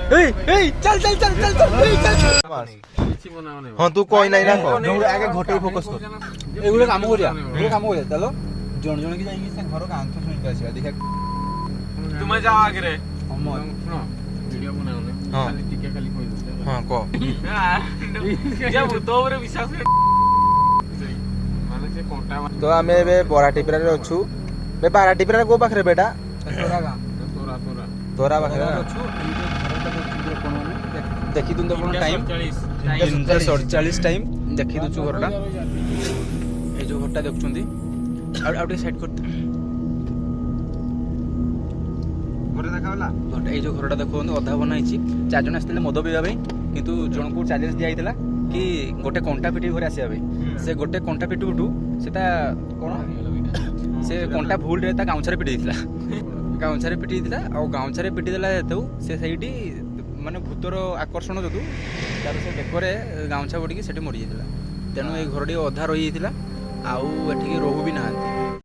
चल चल चल चल चल हाँ तू कोई नहीं ना आगे घोटे फोकस कर एगुलो काम करिया चलो जण जण की जाई से घर कांथ सुन के आसीबा देखा तुम जाओ आगे रे हम सुनो वीडियो बनाओ हां खाली टिके खाली कोई दो हां को जब तो रे विश्वास माने से कोंटा तो आमे बे बराटीपरा रे अछु बे बराटीपरा को पाखरे बेटा तोरा गां तोरा तोरा पाखरे अछु देखि तुम तो टाइम 47 टाइम देखि दछु घरटा ए जो घरटा देखछुंदी आउटे सेट कर घरे देखावला घरटा ए जो घरटा देखो अधा बनाइछि चार जण आस्ते मद पिबा भाई किंतु जण को चैलेंज दिया आइतला कि गोटे कंटा पिटी घरे आसीबा भाई से गोटे कंटा पिटी उठू सेटा कोन से कंटा भूल रे ता गाउछरे पिटी दितला गाउछरे पिटी दितला आ गाउछरे पिटी देला हेतु से साइडी माने भूतर आकर्षण जो तार से बेकरे गाउछा बड़ी सेठी मरी जाइतला तेणु ए घरटी अधा रही जाइतला आउ एठी रहू भी ना